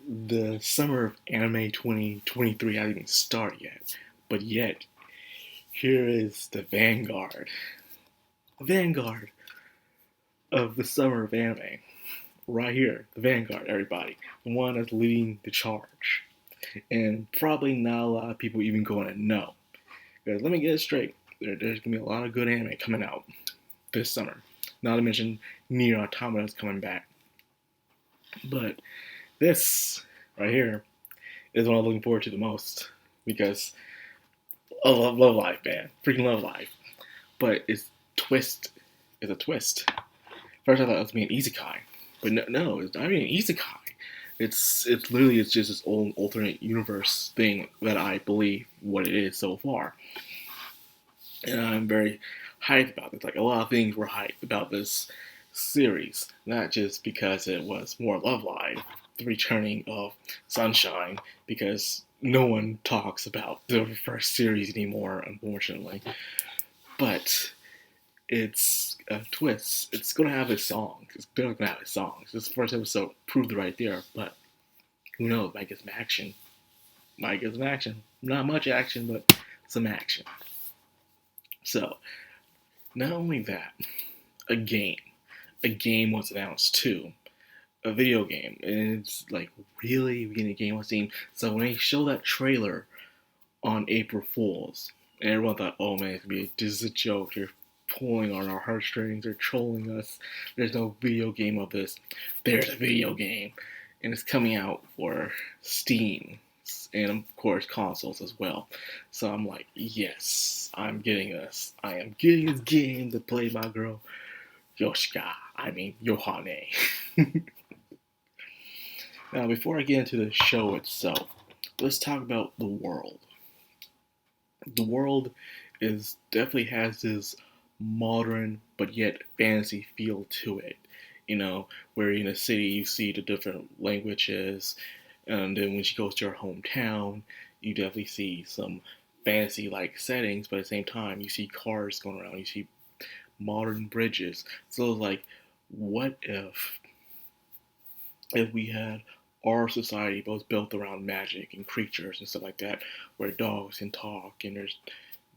The summer of anime 2023 hasn't even started yet, but yet here is the vanguard of the summer of anime. Right here, the vanguard, everybody. The one that's leading the charge. And probably not a lot of people even going to know. Because let me get it straight, there's going to be a lot of good anime coming out this summer. Not to mention Nier Automata is coming back. But this right here is what I'm looking forward to the most because I love Life, man. Freaking love Life. But it's a twist. First I thought it was being an isekai, but no, it's not even an isekai. It's literally it's just this old alternate universe thing that I believe what it is so far, and I'm very hyped about this. Like a lot of things were hyped about this series, not just because it was more Love Live, the returning of Sunshine, because no one talks about the first series anymore, unfortunately. But it's a twist. It's gonna have its songs. It's gonna have its songs. This first episode proved it right there, but who knows? Might get some action. Might get some action. Not much action, but some action. So, not only that, a game. A game was announced too. A video game. And it's like, really? We getting a game on Steam? So when they show that trailer on April Fools, and everyone thought, oh man, this is a joke. You're pulling on our heartstrings. They're trolling us. There's no video game of this. There's a video game. And it's coming out for Steam. And of course, consoles as well. So I'm like, yes, I'm getting this. I am getting this game to play my girl, YOHANE. Now, before I get into the show itself, let's talk about the world. The world definitely has this modern but yet fantasy feel to it. You know, where in a city you see the different languages, and then when she goes to her hometown, you definitely see some fantasy-like settings, but at the same time, you see cars going around, you see modern bridges. So, like, what if we had our society both built around magic and creatures and stuff like that, where dogs can talk and there's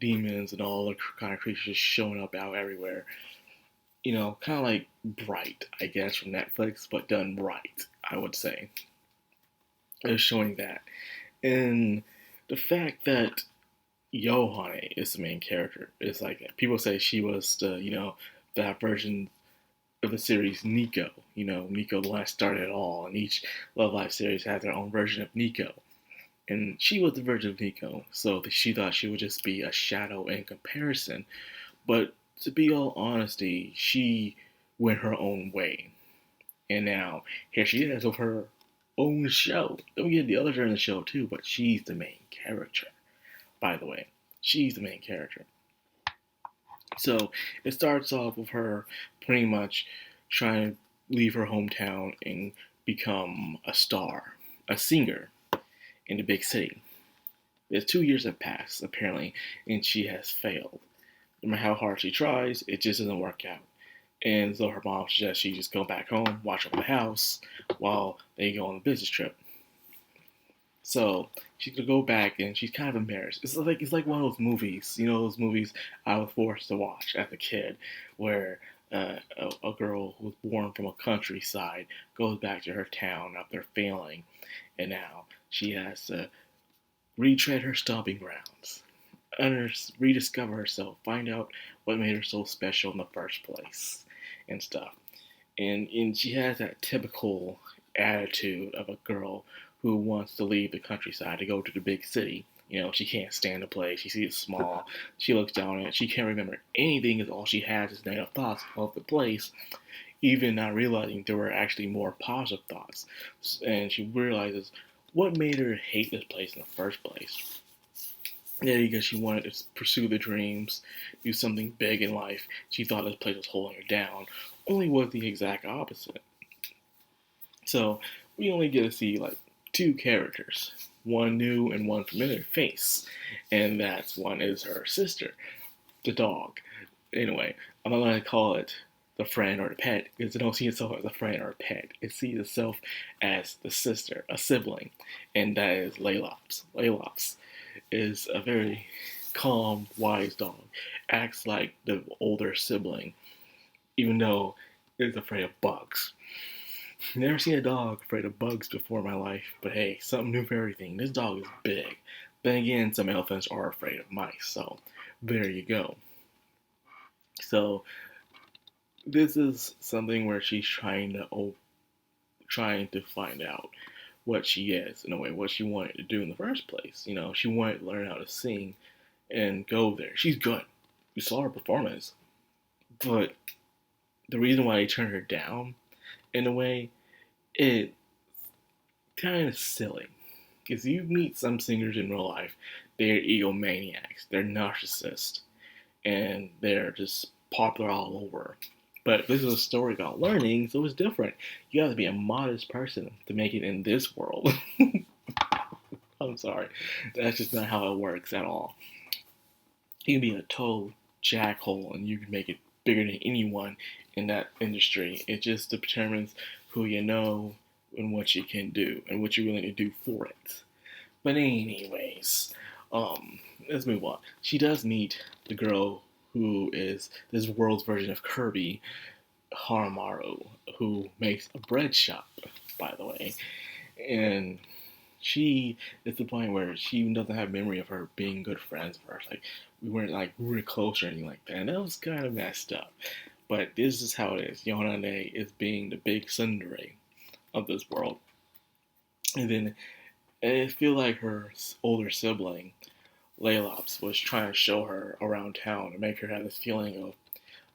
demons and all the kind of creatures showing up out everywhere. You know, kind of like Bright, I guess, from Netflix, but done right, I would say. It's showing that. And the fact that YOHANE is the main character is like, people say she was that version of the series Nico. You know, Nico the one that started it all, and each Love Live series has their own version of Nico. And she was the version of Nico, so she thought she would just be a shadow in comparison. But to be all honesty, she went her own way. And now, here she is with her own show. Then we get the others are in the show too, but she's the main character. By the way, she's the main character. So it starts off with her pretty much trying to leave her hometown and become a star, a singer in the big city. There's 2 years have passed, apparently, and she has failed. No matter how hard she tries, it just doesn't work out. And so her mom suggests she just go back home, watch over the house, while they go on a business trip. So she's gonna go back, and she's kind of embarrassed. It's like one of those movies, you know, those movies I was forced to watch as a kid, where a girl who was born from a countryside goes back to her town after failing, and now she has to retread her stomping grounds, rediscover herself, find out what made her so special in the first place, and stuff. And she has that typical attitude of a girl who wants to leave the countryside to go to the big city. You know, she can't stand the place. She sees it small. She looks down at it. She can't remember anything because all she has is negative thoughts of the place, even not realizing there were actually more positive thoughts. And she realizes what made her hate this place in the first place. Yeah, because she wanted to pursue the dreams, do something big in life. She thought this place was holding her down. Only was the exact opposite. So we only get to see like two characters, one new and one familiar face, and that's one is her sister, the dog. Anyway, I'm not gonna call it the friend or the pet, because it don't see itself as a friend or a pet. It sees itself as the sister, a sibling, and that is Laylops. Laylops is a very calm, wise dog. Acts like the older sibling, even though it's afraid of bugs. Never seen a dog afraid of bugs before in my life, but hey, something new for everything. This dog is big. Then again, some elephants are afraid of mice, so there you go. So this is something where she's trying to find out what she is, in a way, what she wanted to do in the first place. You know, she wanted to learn how to sing and go there. She's good. You saw her performance. But the reason why they turned her down, in a way, it's kind of silly. Because you meet some singers in real life, they're egomaniacs, they're narcissists, and they're just popular all over. But this is a story about learning, so it's different. You have to be a modest person to make it in this world. I'm sorry. That's just not how it works at all. You can be a total jackhole and you can make it bigger than anyone in that industry. It just determines who you know and what you can do and what you're willing to do for it. But anyways, let's move on. She does meet the girl who is this world's version of Kirby, Haramaru, who makes a bread shop, by the way. And she is the point where she even doesn't have memory of her being good friends with her. Like, we weren't like really close or anything like that. And that was kind of messed up. But this is how it is. YOHANE is being the big tsundere of this world. And then I feel like her older sibling, Laylops, was trying to show her around town and make her have this feeling of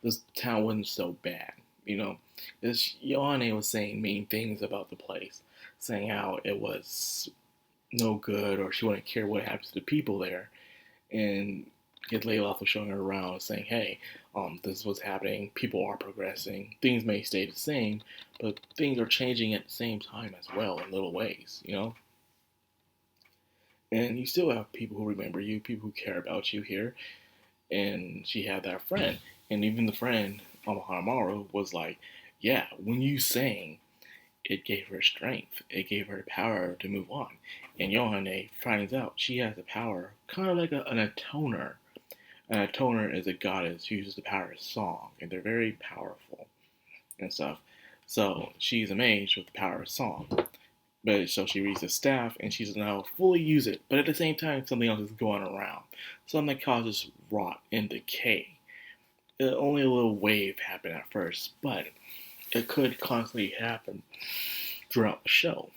this town wasn't so bad. You know, this YOHANE was saying mean things about the place, saying how it was no good or she wouldn't care what happens to the people there. And Laylops was showing her around, saying, hey, this is what's happening. People are progressing. Things may stay the same, but things are changing at the same time as well in little ways, you know? And you still have people who remember you, people who care about you here. And she had that friend. And even the friend, Haramaru, was like, yeah, when you sang, it gave her strength. It gave her power to move on. And YOHANE finds out she has the power, kind of like an atoner. An atoner is a goddess who uses the power of song. And they're very powerful and stuff. So she's a mage with the power of song. But so she reads the staff and she doesn't know how to fully use it. But at the same time, something else is going around. Something that causes rot and decay. Only a little wave happened at first, but it could constantly happen throughout the show.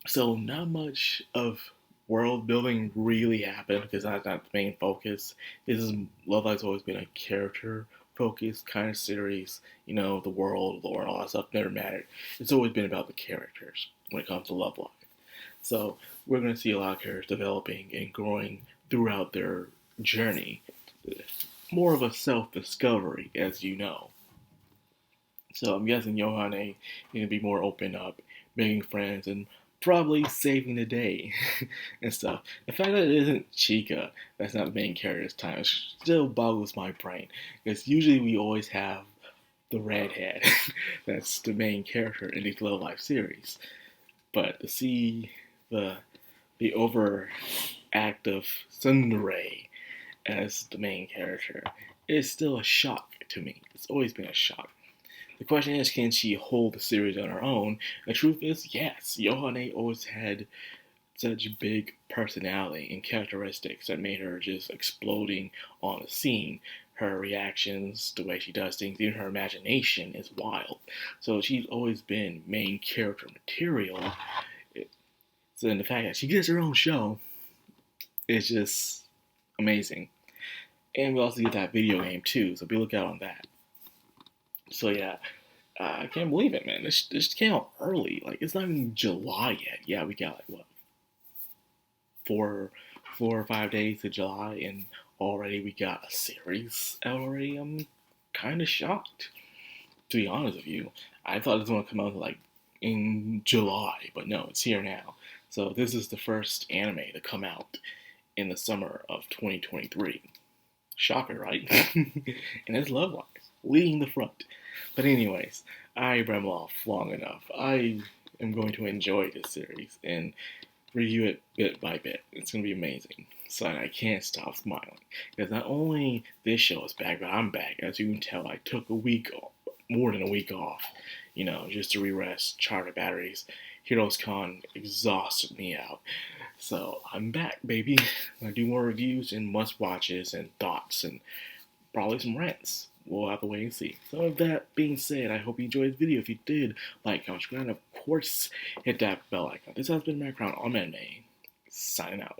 So not much of world building really happened because that's not the main focus. Love Live's always been a character focused kind of series. You know, the world, lore, and all that stuff never mattered. It's always been about the characters when it comes to Love Live. So we're going to see a lot of characters developing and growing throughout their journey. More of a self-discovery, as you know. So I'm guessing YOHANE is going to be more open up, making friends, and probably saving the day and stuff. The fact that it isn't Chica that's not the main character this time still boggles my brain. Because usually we always have the redhead that's the main character in these Love Live series. But to see the overactive tsundere as the main character is still a shock to me. It's always been a shock. The question is, can she hold the series on her own? The truth is, yes. YOHANE always had such big personality and characteristics that made her just exploding on the scene. Her reactions, the way she does things, even her imagination is wild. So she's always been main character material. So the fact that she gets her own show is just amazing. And we also get that video game too, so be lookout on that. So yeah, I can't believe it, man. This came out early. Like, it's not even July yet. Yeah, we got like what, 4 or 5 days to July, and already we got a series out already. I'm kind of shocked, to be honest with you. I thought it was going to come out like in July, but no, it's here now. So this is the first anime to come out in the summer of 2023. Shocker, right? And it's Love Live. leading the front. But anyways, I ramble off long enough. I am going to enjoy this series and review it bit by bit. It's going to be amazing. So I can't stop smiling. Because not only this show is back, but I'm back. As you can tell, I took a week, more than a week off, just to re-rest, charge batteries. Heroes Con exhausted me out. So I'm back, baby. I do more reviews and must-watches and thoughts and probably some rants. We'll have to wait and see. So with that being said, I hope you enjoyed the video. If you did, like, comment, subscribe, and of course, hit that bell icon. This has been Madcrownxox, signing out.